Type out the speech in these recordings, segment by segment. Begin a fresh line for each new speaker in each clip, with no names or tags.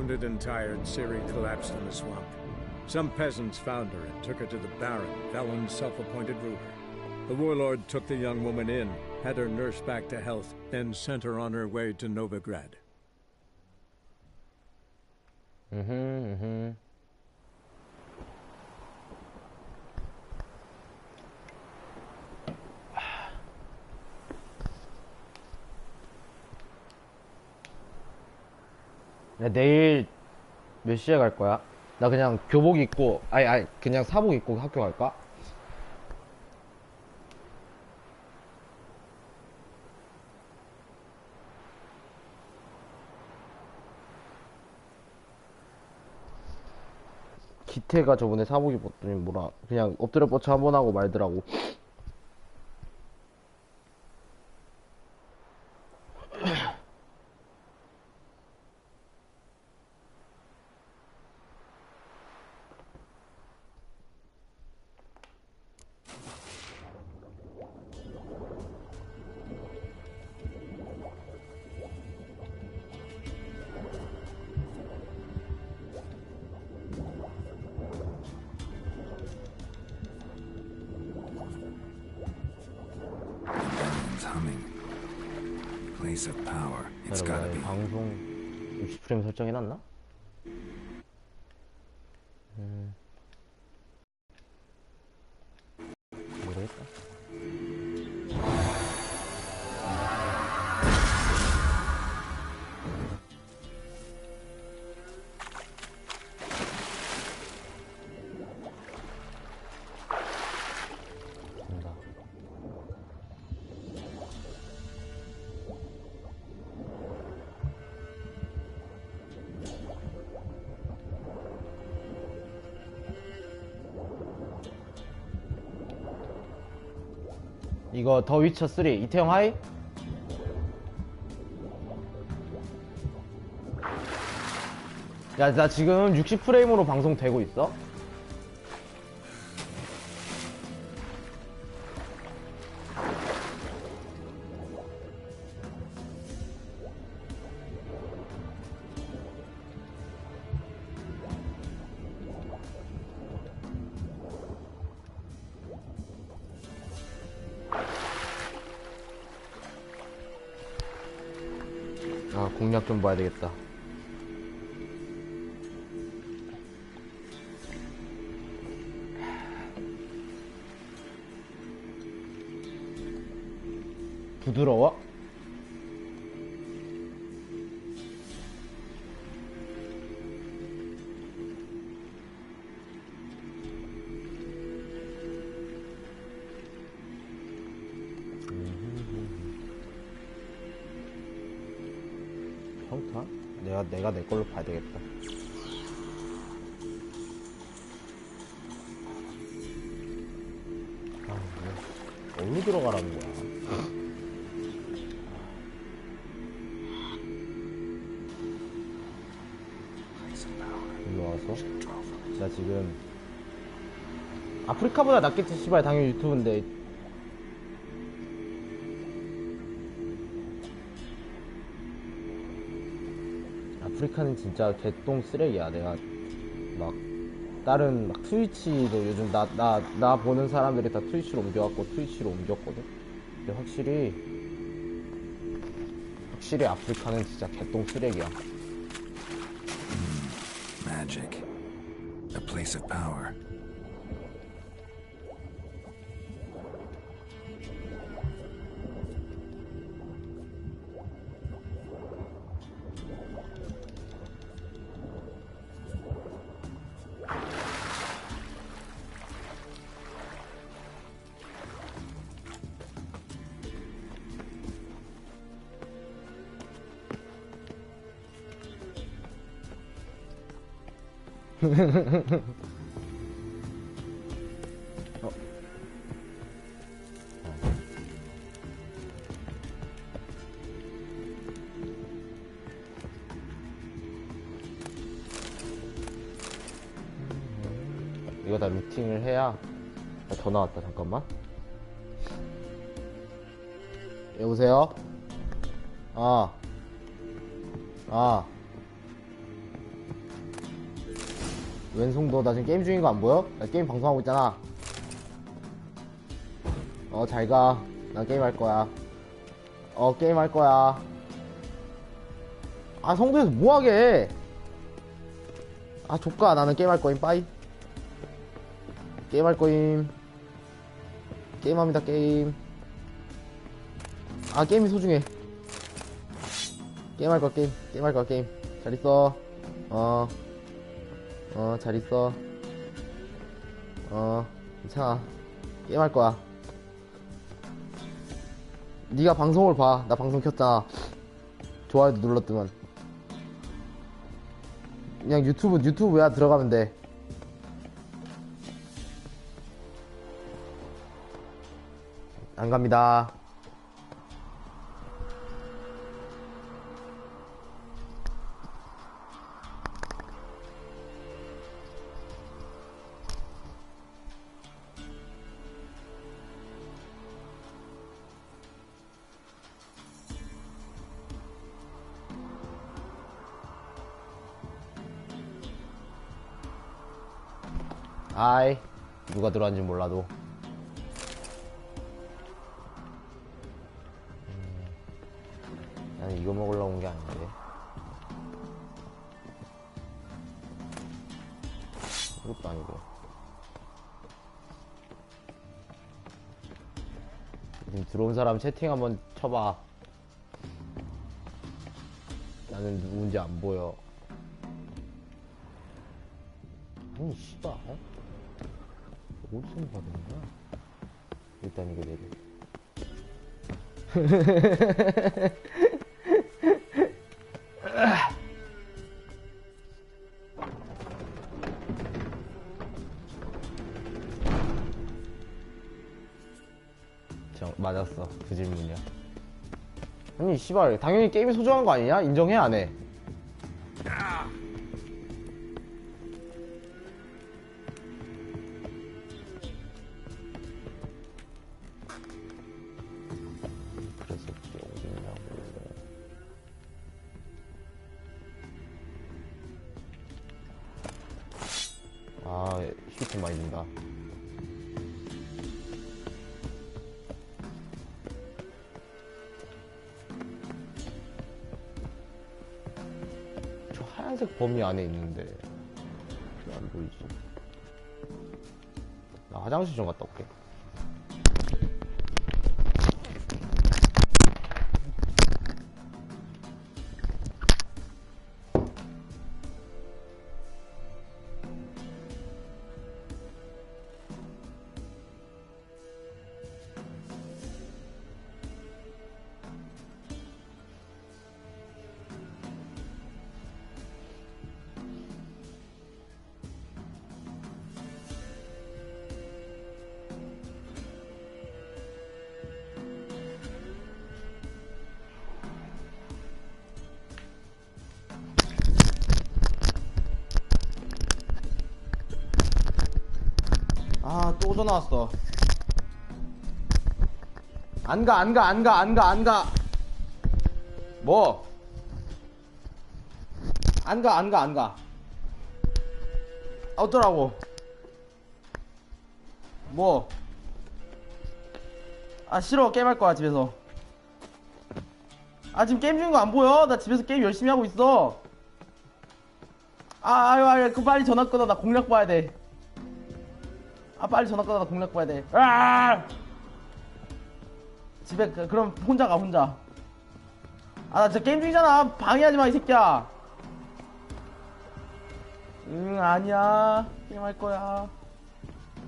Wounded and tired, Ciri collapsed in the swamp. Some peasants found her and took her to the Baron, Velen's self-appointed ruler. The warlord took the young woman in, had her nursed back to health, then sent her on her way to Novigrad.
야, 내일 몇 시에 갈 거야? 나 그냥 교복 입고, 그냥 사복 입고 학교 갈까? 기태가 저번에 사복 입었더니 뭐라, 그냥 엎드려 뻗쳐 한번 하고 말더라고.
Place of power. It's gotta be.
방송 60프레임 설정해놨나? 모르겠다. 이거 더 위쳐 3 이태영 하이? 야, 나 지금 60프레임으로 방송 되고 있어? 아, 공략 좀 봐야 되겠다. 부드러워? 평타? 내가 내 걸로 봐야 되겠다. 아, 어디로 들어가라는 거야? 일로 와서 나 지금 아프리카보다 낫겠지. 씨발, 당연히 유튜브인데. 아프리카는 진짜 개똥 쓰레기야. 내가 막 다른 막 트위치도 요즘 나 보는 사람들이 다 트위치로 옮겨갖고 트위치로 옮겼거든. 근데 확실히 아프리카는 진짜 개똥 쓰레기야.
Magic. A place of power.
이거 다 루팅을 해야. 더 나왔다. 잠깐만. 여보세요? 왼손도 나 지금 게임 중인 거 안 보여? 나 게임 방송하고 있잖아. 잘 가. 나 게임 할 거야. 게임 할 거야. 아, 성도에서 뭐하게 해. 아, 조까. 나는 게임 할 거임. 빠이. 게임 할 거임. 게임합니다, 게임. 아, 게임이 소중해. 게임 할 거야, 게임. 게임 할 거야, 게임. 잘 있어. 잘 있어. 괜찮아. 게임 할 거야. 네가 방송을 봐. 나 방송 켰잖아. 좋아요도 눌렀더만. 그냥 유튜브야 들어가면 돼. 안 갑니다. 아이, 누가 들어왔는지 몰라도. 난 이거 먹으려고 온 게 아닌데. 이것도 아니고. 지금 들어온 사람 채팅 한번 쳐봐. 나는 누군지 안 보여. 아니, 씨발. 어디서 받은 거야? 일단 이거 내려. 맞았어. 그 질문이야. 아니, 씨발. 당연히 게임이 소중한 거 아니냐? 인정해, 안 해? 아, 휴트 많이 든다. 저 하얀색 범위 안에 있는데 왜 안 보이지? 나 화장실 좀 갔다 올게. 아, 또 전화 왔어. 안 가. 뭐? 안 가. 어쩌라고? 뭐? 아, 싫어. 게임할 거야, 집에서. 아, 지금 게임 중인 거 안 보여? 나 집에서 게임 열심히 하고 있어. 아유, 그 빨리 전화 끊어. 나 공략 봐야 돼. 아, 빨리 전화 끊어. 나 공략 봐야 돼. 집에 그럼 혼자 가, 혼자. 아, 나 진짜 게임 중이잖아. 방해하지 마, 이 새끼야. 응, 아니야. 게임 할 거야.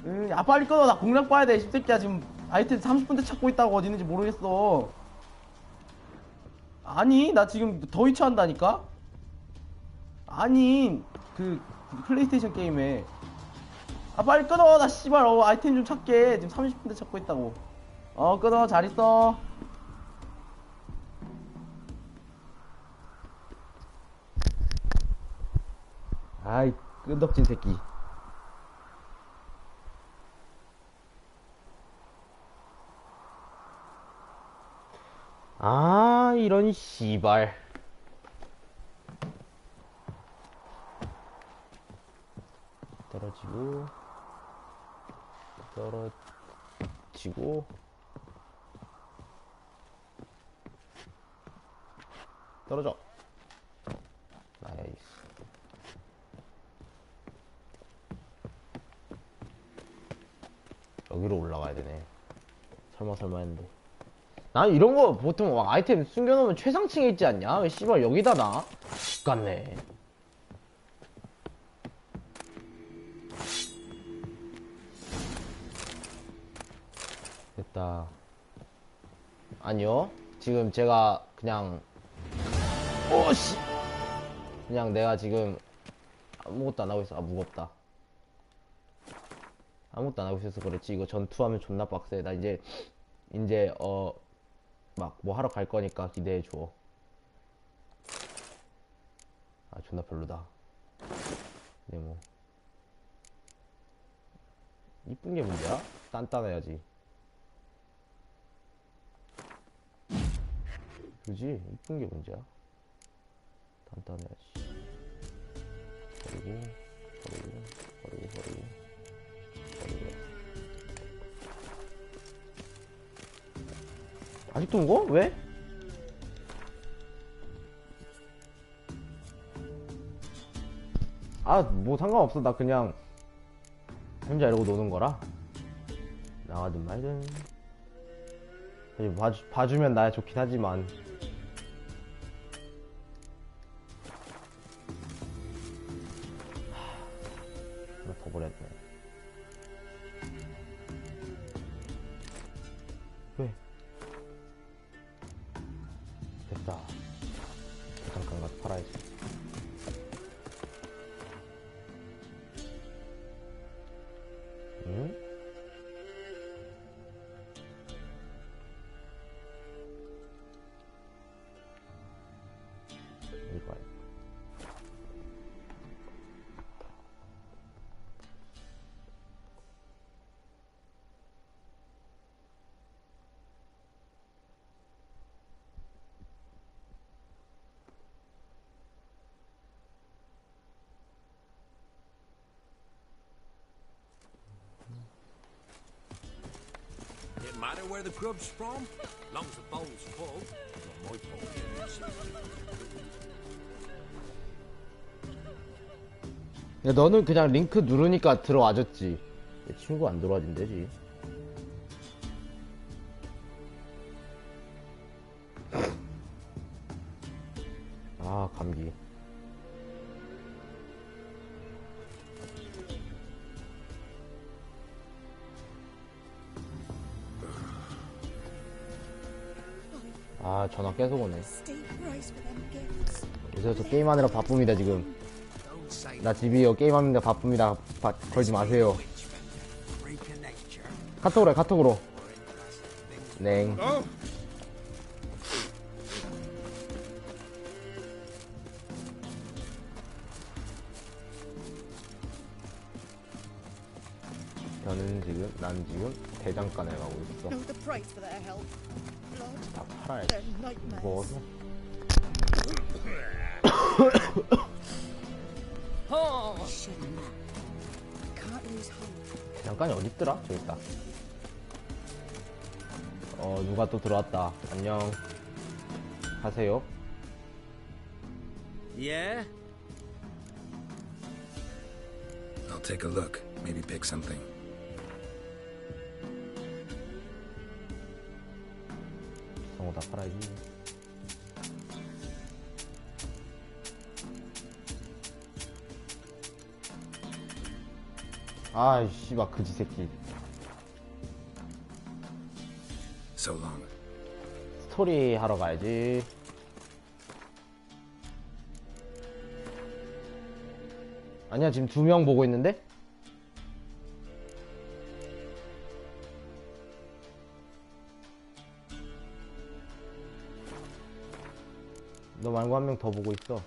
응, 아, 빨리 끊어. 나 공략 봐야 돼, 이 새끼야. 지금 아이템 30분째 찾고 있다고. 어디 있는지 모르겠어. 아니, 나 지금 더 위치한다니까? 아니, 그 플레이스테이션 게임에. 아, 빨리 끊어. 나 씨발 아이템 좀 찾게. 지금 30분째 찾고 있다고. 끊어. 잘 있어. 아이, 끈덕진 새끼. 아, 이런 씨발. 떨어지고 떨어지고 떨어져. 나이스. 여기로 올라가야 되네. 설마 했는데. 난 이런 거 보통 막 아이템 숨겨놓으면 최상층에 있지 않냐? 왜 씨발 여기다 놔? X같네. 됐다. 아니요. 지금 제가 그냥 오씨 그냥 내가 지금 아무것도 안 하고 있어. 아 무겁다. 아무것도 안 하고 있어서 그렇지. 이거 전투하면 존나 빡세. 나 이제 막 뭐 하러 갈 거니까 기대해줘. 아 존나 별로다. 근데 뭐 이쁜 게 문제야? 단단해야지. 그지? 이쁜 게 문제야. 단단해야지. 버리고. 아직도 무거워? 왜? 아, 뭐 상관없어. 나 그냥 혼자 이러고 노는 거라. 나가든 말든. 사실 봐주면 나야 좋긴 하지만. 하나 더 버렸네. 왜? 됐다. 잠깐 가서 팔아야지. 응? 이거
Doesn't matter where the grub's from, long as the bowl's full. Not my fault.
야, 너는 그냥 링크 누르니까 들어와줬지. 내 친구 안 들어와진대지. 아, 감기. 아, 전화 계속 오네. 요새 저 게임하느라 바쁩니다, 지금. 나 집이요, 게임하는데 바쁩니다. 걸지 마세요. 카톡으로 해, 카톡으로. 넹. 난 지금 대장간에 가고 있어. 다 팔아야지. 무거워서. 대장간이 어딨더라? 저기 있다. 누가 또 들어왔다. 안녕. 하세요.
Yeah?
I'll take a look. Maybe pick something.
성우 다 팔아야지. 아이 씨발 그지 새끼.
So long.
스토리 하러 가야지. 아니야 지금 2명 보고 있는데? 너 말고 한 명 더 보고 있어.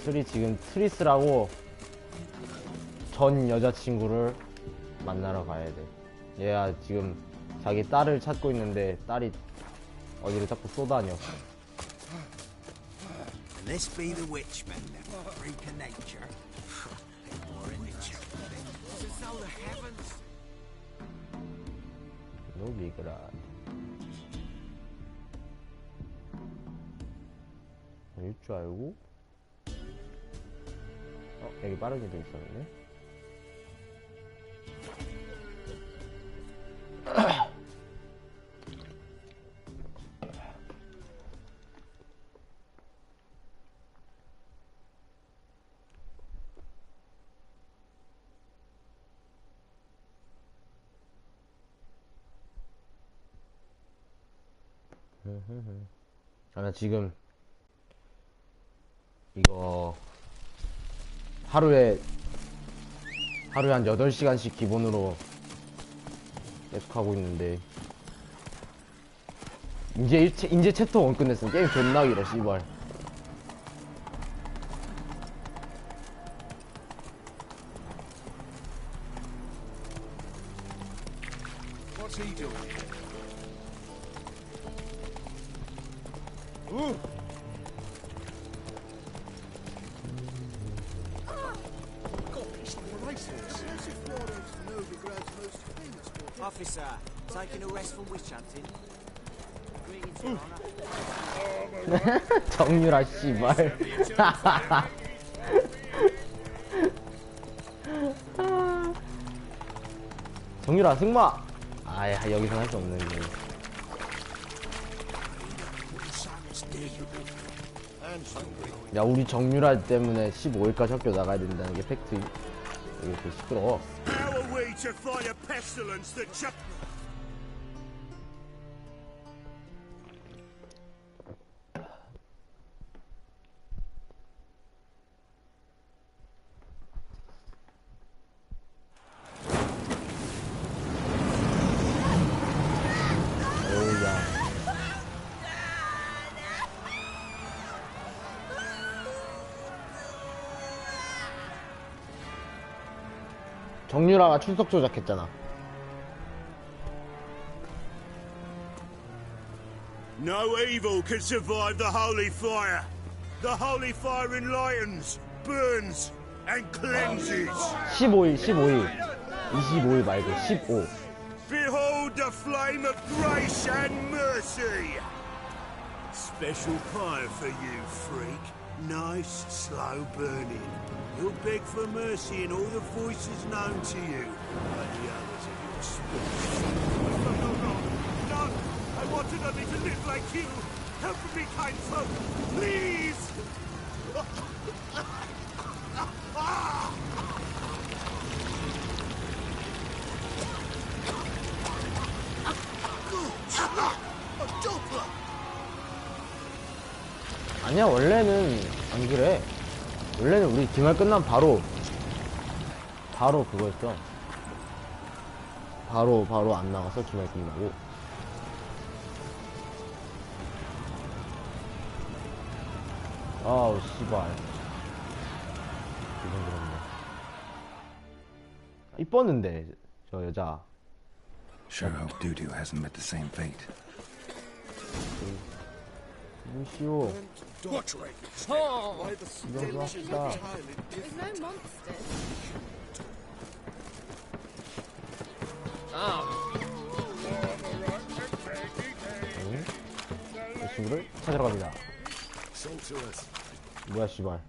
트리 지금 트리스라고 전 여자친구를 만나러 가야 돼. 얘야 지금 자기 딸을 찾고 있는데 딸이 어디를 자꾸 쏘다녀.
This be the witch bender, freak of nature. More in the check. It's as though the heavens.
노비그라. 일 줄 알고? 여기 빠르게 돼 있었네. 나 지금 이거 하루에 한 8시간씩 기본으로 계속하고 있는데 이제 챕터 1 끝냈음. 게임 존나 길어 씨발.
What's he doing?
Officer, taking a rest from witch hunting. Greetings, Your Honor.
정유라 씨발. 정유라 승마. 아야 여기서 할 수 없는 게. 야 우리 정유라 때문에 15일까지 학교 나가야 된다는 게 팩트. 이게 그 시끄러워.
How are we to fight a pestilence that
어우야. 정유라가 출석 조작했잖아.
no evil can survive the holy fire? The holy fire enlightens, burns, and cleanses.
15일 25일 말고 15.
Behold the flame of grace and mercy. Special fire for you, freak. Nice, slow burning. You'll beg for mercy in all the voices known to you, but the others of your speech. No! I wanted only to live like you. Help me, kind folk, please!
아니야 원래는 안 그래. 원래는 우리 기말 끝나면 바로 그거였어. 바로 안 나가서 기말 끝나고. 아우 씨발. 기분 그렇네. 이뻤는데 저 여자.
Sure hope Dudu hasn't met the same fate.
무시오. 이정도 합시다.
There's no monsters.
이 친구를 찾으러 갑니다. 뭐야 씨발.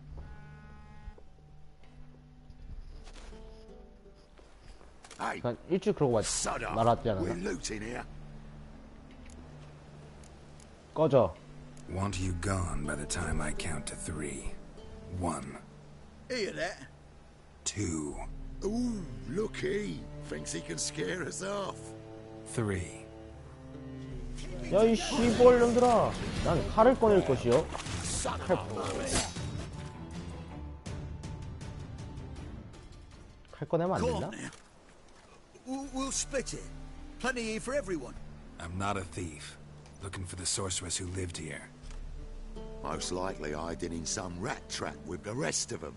Hey,
난 일주일 그러고
shut up.
말았지 않았나?
We're looting here.
꺼져.
Want you gone by the time I count to 3. 1,
Hear that?
2,
Ooh, look he. Thinks he can scare us off.
3.
야 이 씨발 놈들아. 난 칼을 꺼낼 것이요. 칼 꺼내면 안
Go
된다?
on now. We'll split it. Plenty here for everyone.
I'm not a thief. Looking for the sorceress who lived here.
Most likely hiding in some rat trap with the rest of them.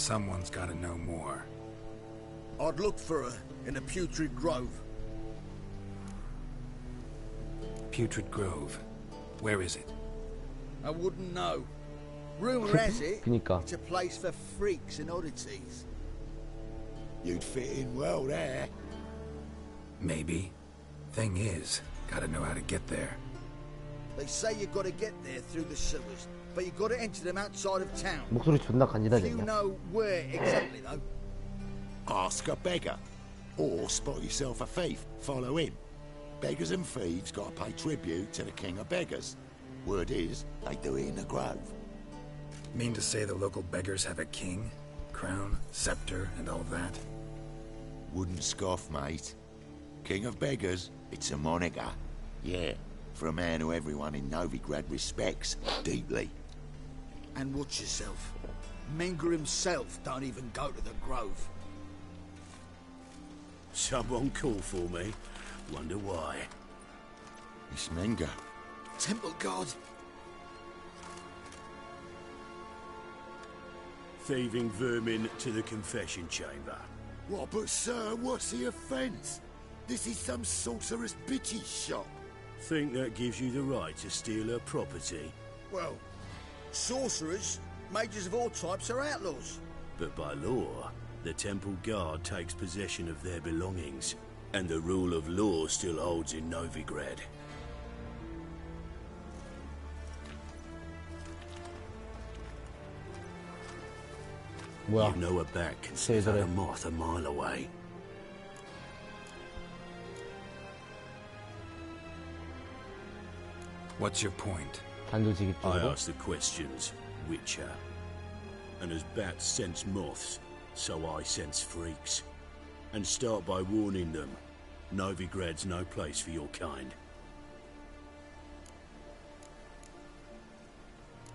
Someone's gotta know more.
I'd look for her in the Putrid Grove.
Putrid Grove. Where is it?
I wouldn't know. Rumour has it,
그니까.
it's a place for freaks and oddities.
You'd fit in well there.
Maybe. Thing is, gotta know how to get there.
They say you gotta get there through the sewers, but you gotta enter them outside of town.
목소리 존나
Do you
간지나졌냐?
know where exactly though?
Ask a beggar. Or spot yourself a thief. Follow him. Beggars and thieves gotta pay tribute to the king of beggars. Word is, they do it in the grove.
Mean to say the local beggars have a king? Crown, scepter, and all that?
Wouldn't scoff, mate. King of beggars, it's a moniker. Yeah, for a man who everyone in Novigrad respects deeply.
And watch yourself. Menger himself don't even go to the grove.
Someone call for me. Wonder why. It's Menger.
Temple guard.
Thieving vermin to the confession chamber. What, but sir, what's the offence? This is some sorcerer's bitchy shop. Think that gives you the right to steal her property?
Well, sorcerers, mages of all types are outlaws.
But by law, the temple guard takes possession of their belongings, and the rule of law still holds in Novigrad.
뭐야?
You know her back can sniff out a moth a mile away.
What's your point?
단도직입
I
적으로?
ask the questions, Witcher. And as bats sense moths, so I sense freaks. And start by warning them, Novigrad's no place for your kind.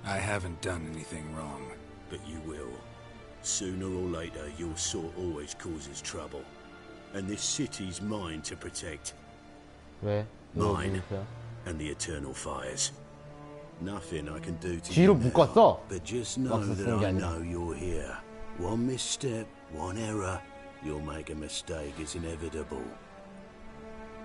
I haven't done anything wrong.
But you will. Sooner or later, your sort always causes trouble. And this city's mine to protect.
왜?
Mine.
왜
And the eternal fires. Nothing I can do to
뒤로
you now,
묶었어?
but just know
막상
that
쓰는 게
I
아니라.
know you're here. One misstep, one error, you'll make a mistake. It's inevitable.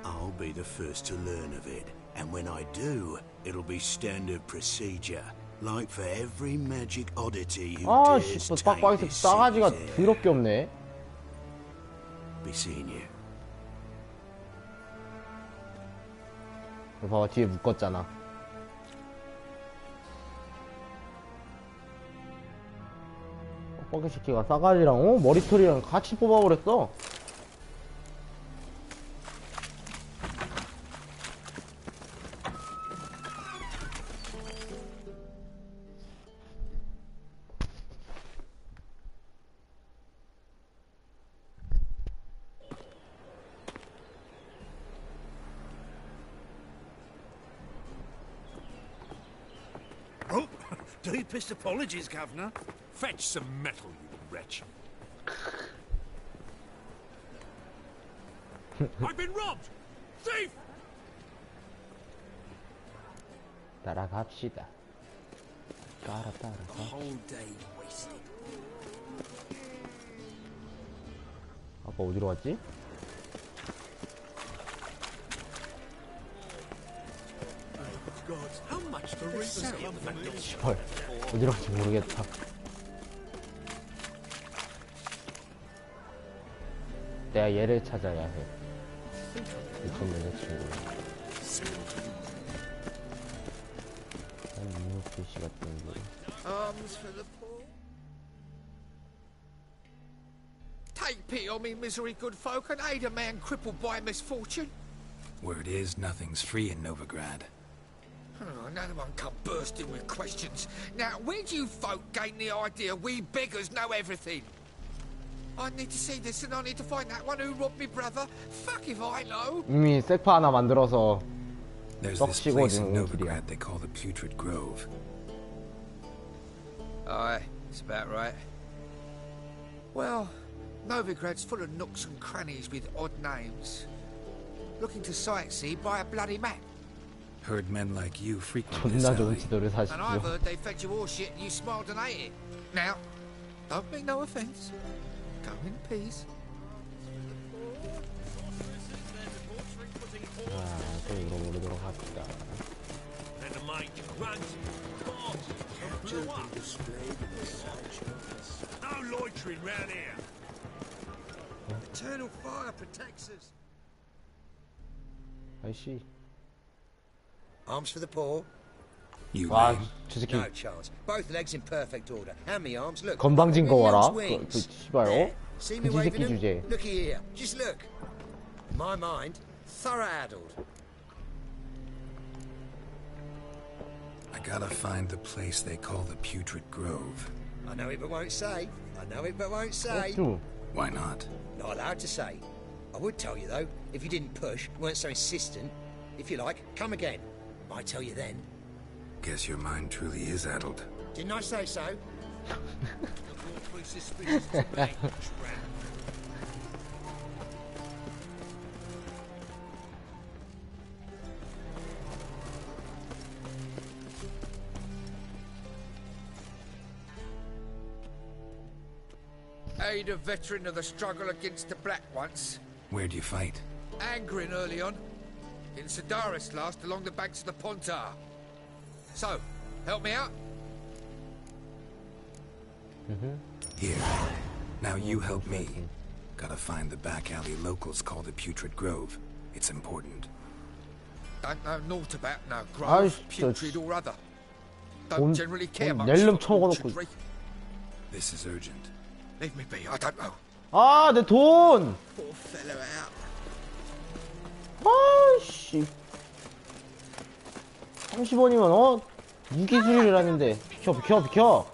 I'll be the first to learn of it, and when I do, it'll be standard procedure, like for every magic oddity who
아,
dares
씨,
take
빡빡이서
this
싸가지가
city's air.
더럽게 없네.
Be seeing you.
봐봐, 뒤에 묶었잖아. 빡빡이 새끼가 싸가지랑 머리털이랑 같이 뽑아버렸어.
Oh, deepest apologies, Governor. Fetch some metal, you wretch. I've been robbed! Thief!
따라갑시다. 따라가.
Whole day wasted.
아까 어디로 갔지?
God, how much for Reaper's Infant?
씨발, 어디로 갈지 모르겠다. 내가 얘를 찾아야 해. 미친 여자친구. 난 미호피씨 같은 거.
Arms for the poor. Take pity on me, misery, good folk, and aid a man crippled by misfortune.
Word is, nothing's free in Novigrad.
Oh, no one come bursting with questions. Now, where do you folk gain the idea we beggars know everything? I need to see this and I need to find that one who robbed me brother. Fuck if I know.
이미 셀파 하나 만들어서
There's
떡
this
치고
place in
있는 소리야.
Novigrad they call the Putrid Grove.
Aye, it's about right. Well, Novigrad's full of nooks and crannies with odd names. Looking to sightsee by a bloody map.
Heard men like you frequent this
존나 좋은
alley.
지도를
And I've
사시죠.
heard they fed you all shit and you smiled and ate it. Now, Don't mean no offence. Go in peace.
또 이거 모르도록 합시다.
No loitering round here.
Eternal fire protects us.
아이씨.
Arms for the poor.
You
와,
lame.
저 새끼
No chance. Both legs in perfect order. Hand me arms. Look.
건방진 거
Really
봐라.
nice wings.
씨발,
There. See me
그지
waving
새끼
them?
주제.
Looky here. Just look. In my mind, thorough addled.
I gotta find the place they call the Putrid Grove.
I know it but won't say. I know it but won't say.
쭉.
Why not?
Not allowed to say. I would tell you though, if you didn't push, weren't so insistent. If you like, come again. Might tell you then.
Guess your mind truly is addled.
Didn't I say so?
Aid a veteran of the struggle against the Black once.
Where'd you fight?
Angering early on. In Sedaris last, along the banks of the Pontar. So, help me out?
Here. Now you help me. Gotta find the back alley locals call the Putrid Grove. It's important.
Don't know naught about no grove,
아이씨,
putrid or other.
돈,
Don't generally care much
낼름
for
쳐먹어놓고.
putridry.
This is urgent.
Leave me be, I don't know.
아, 내 돈!
Poor fellow out.
아이씨. 30원이면, 무기수리를 하는데. 비켜.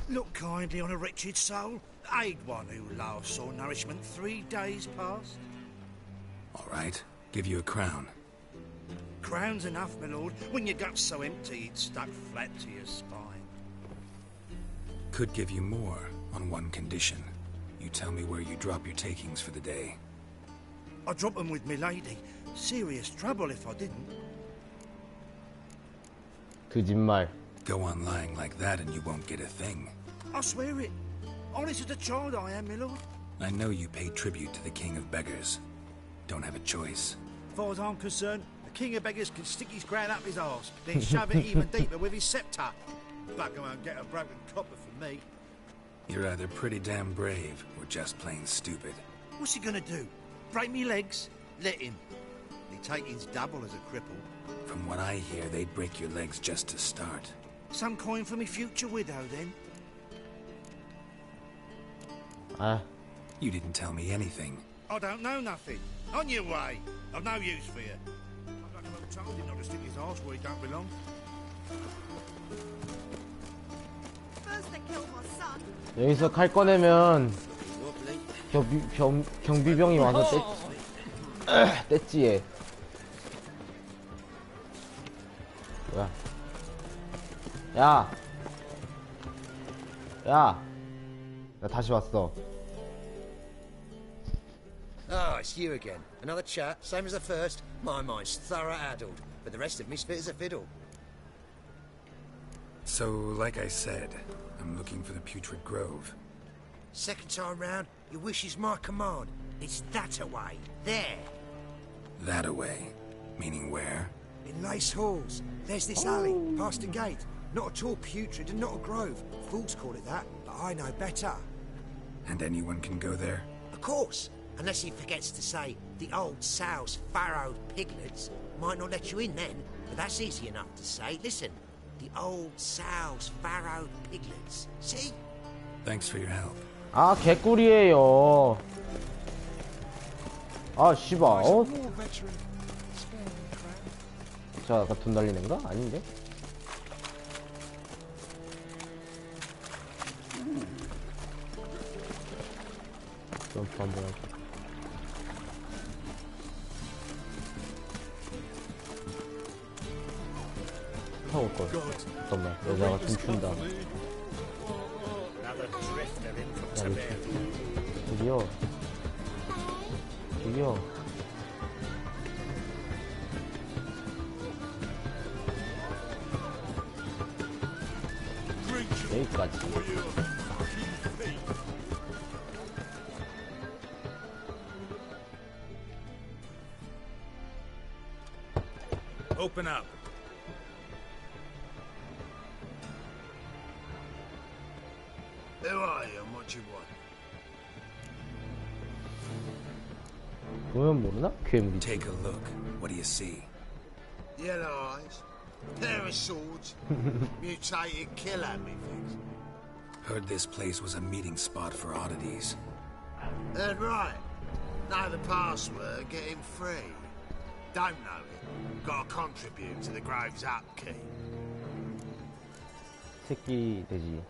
Look kindly on a wretched soul. Aid one who last saw nourishment 3 days past.
All right. Give you a crown.
Crown's enough, my lord, when your gut's so empty it's stuck flat to your spine.
Could give you more on one condition. You tell me where you drop your takings for the day.
I'd drop them with me lady. Serious trouble if I didn't.
거짓말.
Go on lying like that and you won't get a thing.
I swear it. Honest as a child I am, my lord.
I know you pay tribute to the King of Beggars. Don't have a choice.
As far as I'm concerned, the king of beggars can stick his crown up his arse, then shove it even deeper with his scepter. Bugger won't get a broken copper from me.
You're either pretty damn brave or just plain stupid.
What's he gonna do? Break me legs? Let him. The taking's double as a cripple.
From what I hear, they'd break your legs just to start.
Some coin for me future widow, then?
아,
You didn't tell me anything.
I don't know nothing. On your way. I've no use for you. I've got to told him not to stick his arse where he don't belong.
First they killed my son.
여기서 칼 꺼내면 경비병이 와서 뗐지 얘. 뭐야? 야, 나 다시 왔어.
Ah, it's you again. Another chat, same as the first. My mind's thorough addled, but the rest of me's fit as a fiddle.
So, like I said, I'm looking for the Putrid Grove.
Second time round, your wish is my command. It's that away. There.
That away. Meaning where?
In Lace Halls. There's this alley, past the gate. Not at all putrid and not a grove. Fools call it that, but I know better.
And anyone can go there?
Of course. Unless he forgets to say, the old sow's farrowed piglets might not let you in then, but that's easy enough to say. Listen, the old sow's farrowed piglets. See?
Thanks for your help.
아, 개꿀이에요. 아, 씨발, 저 아까 돈 날리는 거? 아닌데? 점프 한번 할게. 타고 올걸. 잠깐만, 여자가 춤춘다. 저기요. 저기요. 여기까지.
Open up.
Who are you and what you want?
보면 모르나? 괴물이.
Take a look. What do you see?
Yellow eyes, pair of swords, mutated killer methinks.
Heard this place was a meeting spot for oddities.
Heard right. Know the password, get him free. Don't know it. Gotta contribute to the Grove's upkeep.
새끼 돼지.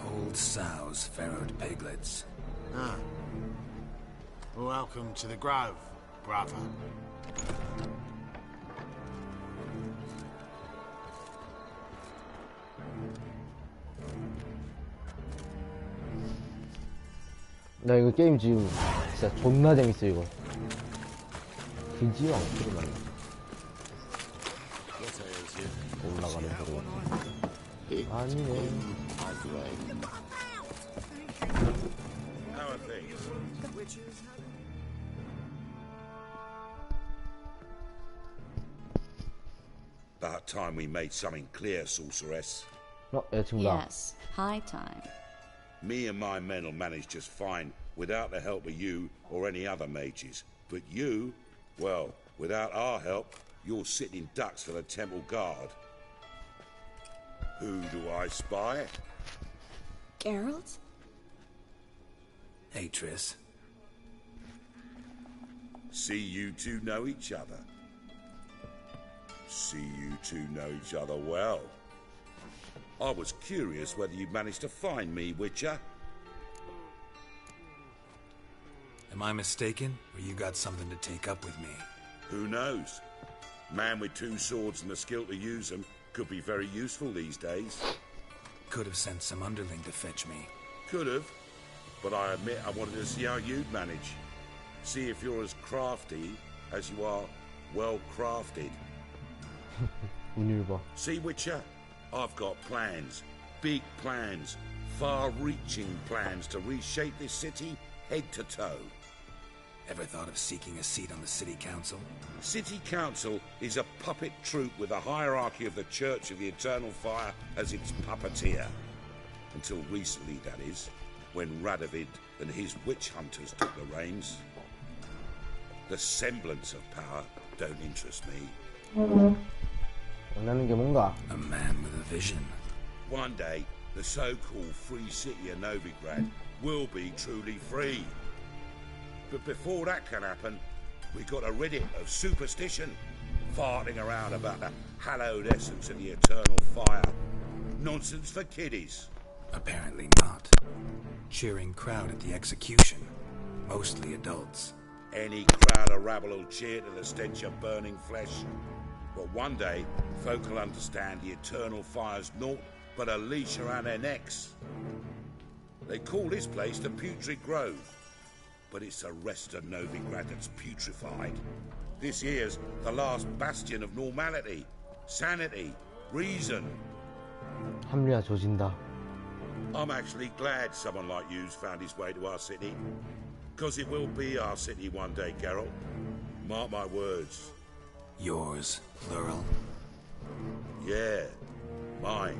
Old sows, farrowed piglets.
Ah. Welcome to the Grove, brother.
나 이거 게임 지금 진짜 존나 재밌어 이거. 기지왕 소리 나네. 올라가는 소리. 아니네.
How are things?
About time we made something clear, sorceress.
여자친구다.
Yes, high time.
Me and my men will manage just fine without the help of you or any other mages. But you, well, without our help, you're sitting ducks for the temple guard. Who do I spy?
Geralt?
Hey, Triss.
See you two know each other. See you two know each other well. I was curious whether you'd managed to find me, Witcher.
Am I mistaken, or you got something to take up with me?
Who knows? Man with two swords and the skill to use them could be very useful these days.
Could have sent some underling to fetch me.
Could have, but I admit I wanted to see how you'd manage. See if you're as crafty as you are well crafted. See, Witcher, I've got plans, big plans, far-reaching plans to reshape this city head to toe.
Ever thought of seeking a seat on the city council?
City council is a puppet troupe with a hierarchy of the Church of the Eternal Fire as its puppeteer. Until recently, that is, when Radovid and his witch hunters took the reins. The semblance of power don't interest me.
원하는 게 뭔가?
A man with a vision.
One day, the so-called free city of Novigrad will be truly free. But before that can happen, we've got to rid it of superstition, farting around about the hallowed essence of the eternal fire. Nonsense for kiddies.
Apparently not. Cheering crowd at the execution. Mostly adults.
Any crowd of rabble will cheer to the stench of burning flesh. But one day, folk will understand the eternal fire's naught but a leash around their necks. They call this place the Putrid Grove, but it's the rest of Novigrad that's putrefied. This here's the last bastion of normality, sanity, reason.
합리화 조진다.
I'm actually glad someone like you's found his way to our city. Because it will be our city one day, Geralt. Mark my words.
Yours, plural.
Yeah, mine.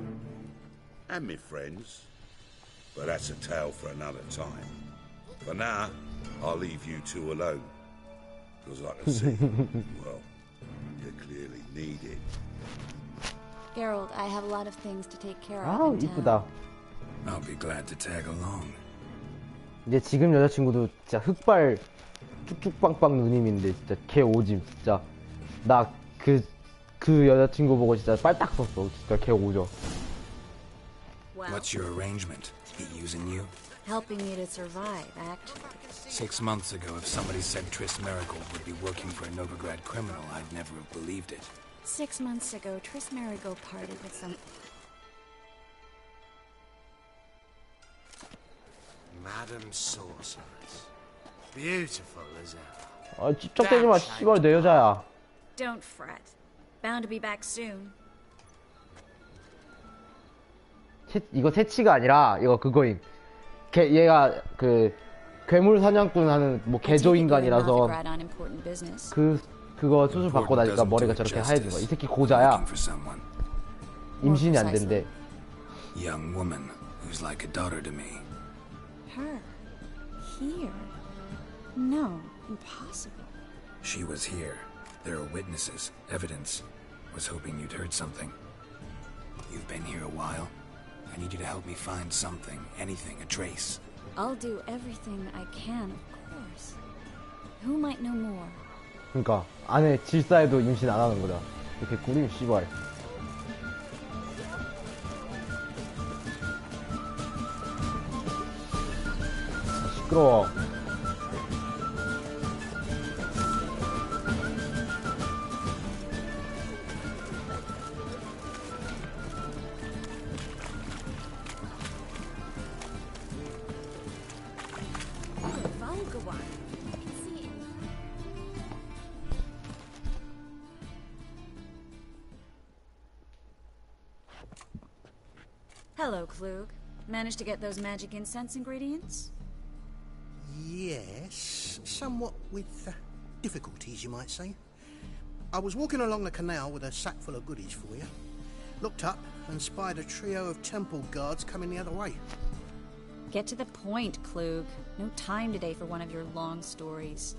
And me friends. But that's a tale for another time. For now, I'll leave you two alone. Because I can see, well, you clearly need it.
Geralt, I have a lot of things to take care of
아우
in town.
이쁘다.
I'll be glad to tag along.
이제 지금 여자친구도 진짜 흑발 쭉쭉빵빵 누님인데 진짜 개 오짐 진짜. 나 그 여자친구 보고 진짜 빨딱 썼어. 진짜 개 오죠.
What's your arrangement? He using you?
Helping me to survive, actually.
6 months ago, if somebody said Triss Merigold would be working for a Novigrad criminal, I'd never have believed it.
6 months ago, Triss Merigold parted with some...
Madam Sorceress. Beautiful as ever.
아 찝쩍대지 마 씨발 내 여자야.
Don't fret. Bound to be back soon.
이거 새치가 아니라 이거 그거임. 얘가 그 괴물 사냥꾼 하는 뭐 개조 인간이라서 그거 수술 받고 나니까 머리가 저렇게 하얘진 거야. 이 새끼 고자야. 임신이 안 된대.
Young woman who's like a daughter to me.
Her? Here? No, impossible.
She was here. There are witnesses, evidence. Was hoping you'd heard something. You've been here a while. I need you to help me find something, anything, a trace.
I'll do everything I can, of course. Who might know more?
그러니까 안에 질사에도 임신 안 하는 거다. 이렇게 꾸림 씨발. 시끄러워.
Hello, Klug. Managed to get those magic incense ingredients?
Yes, somewhat with difficulties, you might say. I was walking along the canal with a sack full of goodies for you. Looked up and spied a trio of temple guards coming the other way.
Get to the point, Klug. No time today for one of your long stories.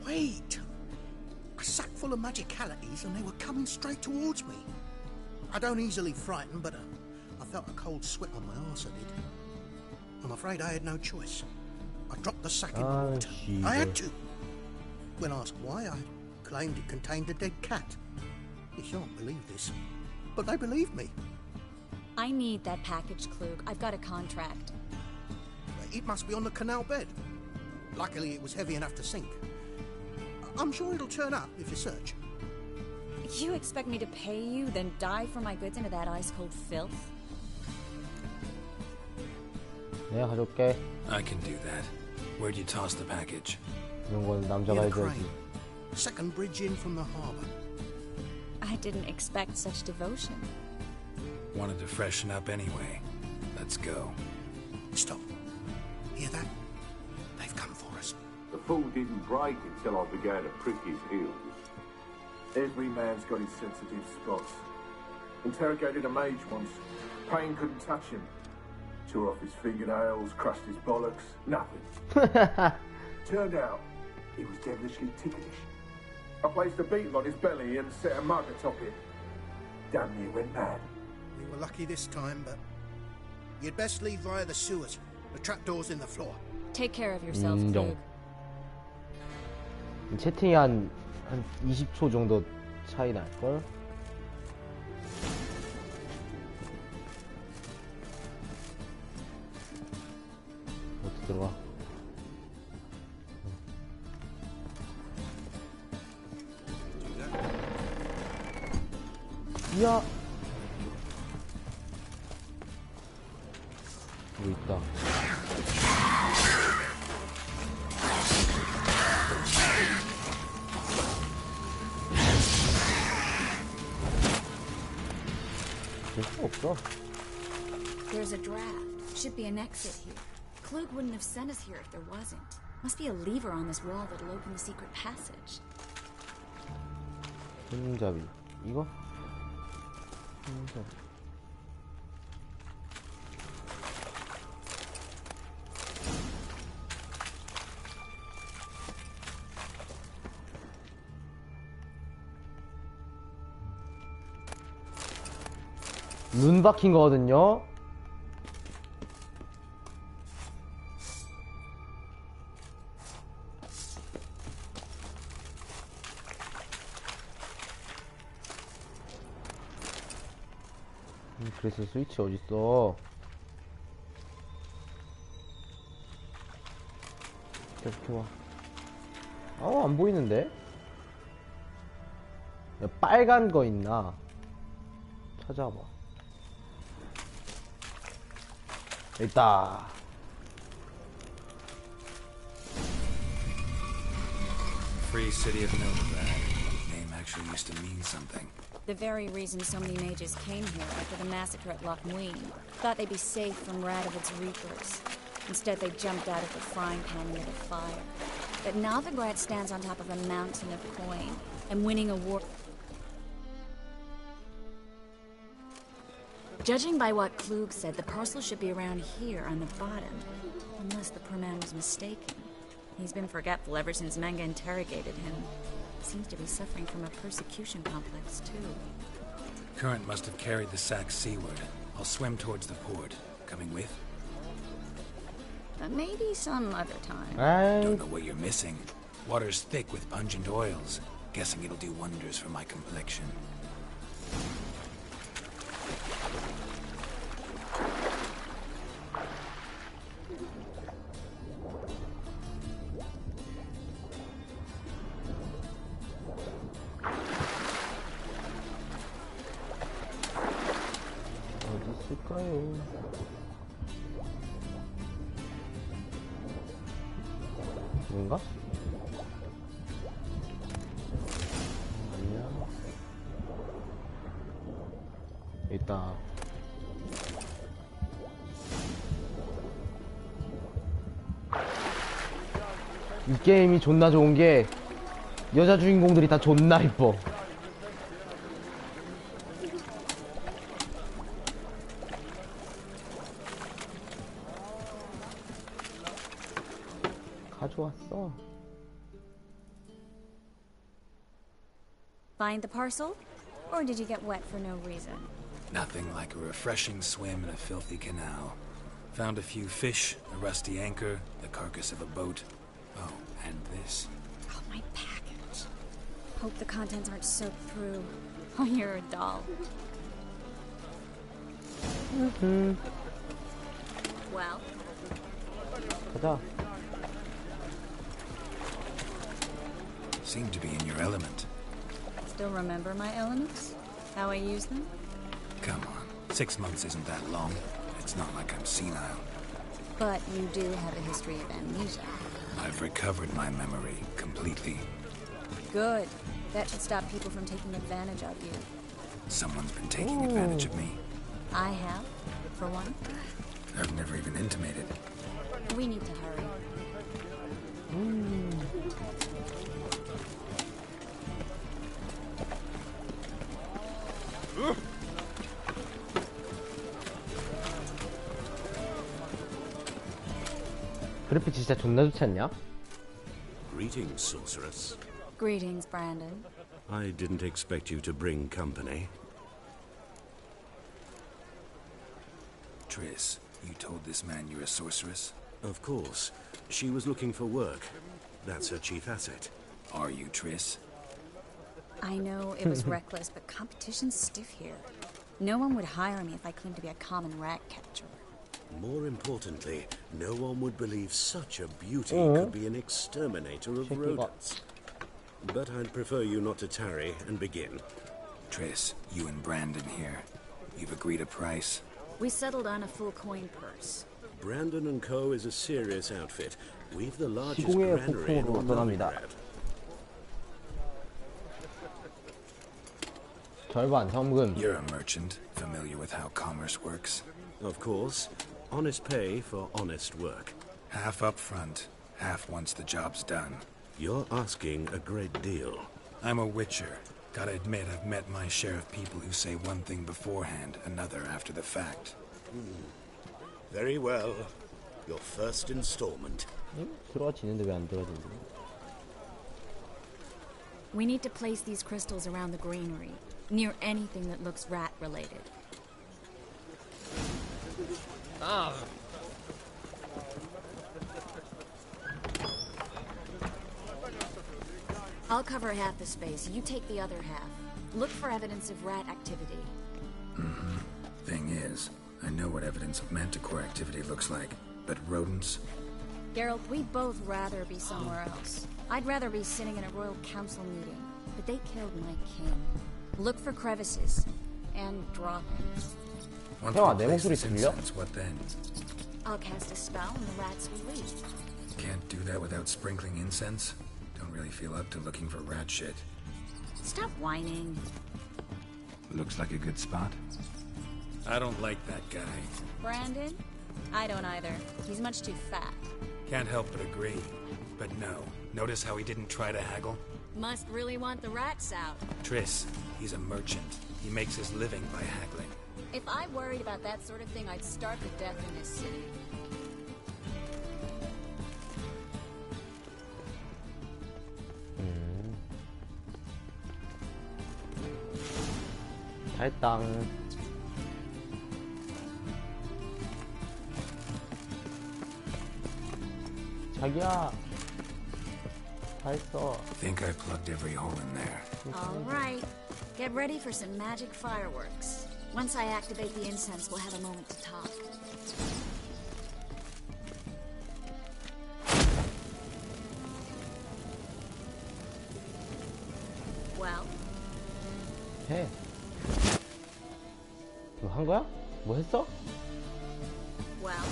Wait! A sack full of magicalities and they were coming straight towards me. I don't easily frighten, but I felt a cold sweat on my arse, I did. I'm afraid I had no choice. I dropped the sack in the water. I had to. When asked why, I claimed it contained a dead cat. You shan't believe this, but they believed me.
I need that package, Klug. I've got a contract.
It must be on the canal bed. Luckily, it was heavy enough to sink. I'm sure it'll turn up if you search.
You expect me to pay you, then dive for my goods into that ice-cold filth?
내가 가져올게.
I can do that. Where'd you toss the package?
이런 건 남자가 해줘야지.
Second bridge in from the harbor.
I didn't expect such devotion.
Wanted to freshen up anyway. Let's go.
Stop. Hear that? They've come for us.
The fool didn't break until I began to prick his heels. Every man's got his sensitive spots. Interrogated a mage once. Pain couldn't touch him. Tore off his fingernails, crushed his bollocks, nothing. Turned out, he was devilishly ticklish. I placed a beetle on his belly and set a mug atop it. Damn near went mad.
We were lucky this time, but you'd best leave via the sewers. The trapdoor's in the floor.
Take care of yourself,
인정. 채팅이 한 20초 정도 차이 날걸? 어떻게 들어가? 이야! 여기 있다.
There's a draft. Should be an exit here. Klug wouldn't have sent us here if there wasn't. Must be a lever on this wall that'll open the secret passage.
손잡이. 이거? 손잡이. 룬 박힌 거거든요. 그래서 스위치 어딨어? 이렇게 와. 아우 안 보이는데? 야, 빨간 거 있나? 찾아봐. 있다.
Free City of Novigrad. Name actually used to mean something.
The very reason so many mages came here after the massacre at Loch Muin. Thought they'd be safe from Radovid's reapers. Instead, they jumped out of the frying pan near the fire. But Novigrad stands on top of a mountain of coin, and winning a war... Judging by what Klug said, the parcel should be around here on the bottom. Unless the poor man was mistaken. He's been forgetful ever since Manga interrogated him. Seems to be suffering from a persecution complex, too.
Current must have carried the sack seaward. I'll swim towards the port. Coming with?
Maybe some other time.
Don't know what you're missing. Water's thick with pungent oils. Guessing it'll do wonders for my complexion.
뭔가? 아니야. 있다. 이 게임이 존나 좋은 게 여자 주인공들이 다 존나 이뻐. 가져왔어.
Find the parcel? Or did you get wet for no reason?
Nothing like a refreshing swim in a filthy canal. Found a few fish, a rusty anchor, the carcass of a boat. Oh, and this.
Oh, my package. Hope the contents aren't soaked through. Oh, you're a doll. Well?
가자.
Seem to be in your element.
Still remember my elements? How I use them?
Come on, 6 months isn't that long. It's not like I'm senile.
But you do have a history of amnesia.
I've recovered my memory completely.
Good. That should stop people from taking advantage of you.
Someone's been taking advantage of me.
I have, for one.
I've never even intimated.
We need to hurry.
그래픽 진짜 존나 좋지 않냐?
Greetings, sorceress.
Greetings, Brandon.
I didn't expect you to bring company.
Triss, you told this man you're a sorceress?
Of course. She was looking for work. That's her chief asset.
Are you, Triss?
I know it was reckless, but competition's stiff here. No one would hire me if I claimed to be a common rat catcher.
More importantly, no one would believe such a beauty could be an exterminator of rodents. But I'd prefer you not to tarry and begin.
Triss, you and Brandon here. You've agreed a price?
We settled on a full coin purse.
Brandon and Co. is a serious outfit. We've the largest
시공의
granary in
폭풍으로 떠납니다.
Novigrad.
절반 성금.
You're a merchant, familiar with how commerce works?
Of course. Honest pay for honest work.
Half up front, half once the job's done.
You're asking a great deal.
I'm a witcher. Gotta admit, I've met my share of people who say one thing beforehand, another after the fact.
Very well. Your first installment.
들어지는데 왜 안 들어지지?
We need to place these crystals around the granary, near anything that looks rat-related. I'll cover half the space. You take the other half. Look for evidence of rat activity.
Thing is, I know what evidence of manticore activity looks like, but rodents?
Geralt, we'd both rather be somewhere else. I'd rather be sitting in a royal council meeting, but they killed my king. Look for crevices and droppings.
Once
야,
we
내
place
목소리
this
들려?
incense, what then?
I'll cast a spell and the rats will leave.
Can't do that without sprinkling incense? Don't really feel up to looking for rat shit.
Stop whining.
Looks like a good spot.
I don't like that guy.
Brandon? I don't either. He's much too fat.
Can't help but agree. But no. Notice how he didn't try to haggle?
Must really want the rats out.
Triss, he's a merchant. He makes his living by haggling.
If I worried about that sort of thing, I'd starve to death in this city.
잘당. 자기야. 다 했어.
Think I plugged every hole in there.
All right. Get ready for some magic fireworks. Once I activate the incense, we'll have a moment to talk. Well?
해. 뭐 한 거야? 뭐 했어?
Well?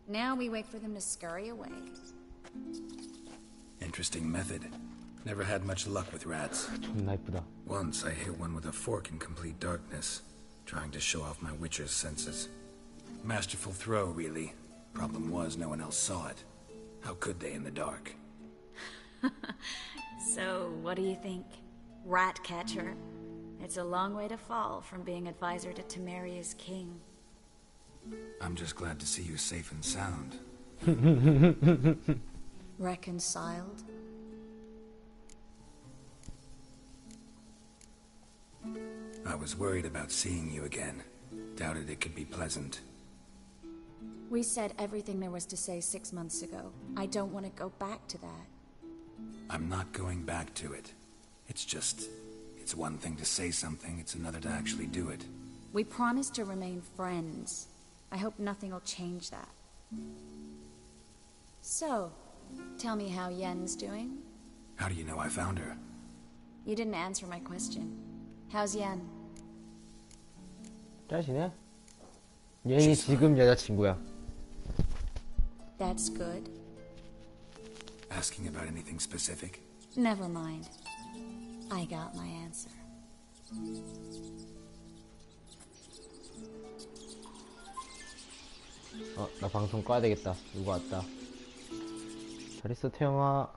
Now we wait for them to scurry away.
Interesting method. Never had much luck with rats.
존나 이쁘다.
Once I hit one with a fork in complete darkness, trying to show off my witcher's senses. Masterful throw, really. Problem was, no one else saw it. How could they in the dark?
So, what do you think? Rat catcher? It's a long way to fall from being advisor to Temeria's king.
I'm just glad to see you safe and sound.
Reconciled?
I was worried about seeing you again. Doubted it could be pleasant.
We said everything there was to say 6 months ago. I don't want to go back to that.
I'm not going back to it. It's one thing to say something, it's another to actually do it.
We promised to remain friends. I hope nothing will change that. So, tell me how Yen's doing?
How do you know I found her?
You didn't answer my question. How's Yen?
잘 지내? 얘이 지금 여자친구야.
That's good.
Asking about anything specific?
Never mind. I got my answer.
나 방송 꺼야 되겠다. 누구 왔다. 잘 있어, 태영아.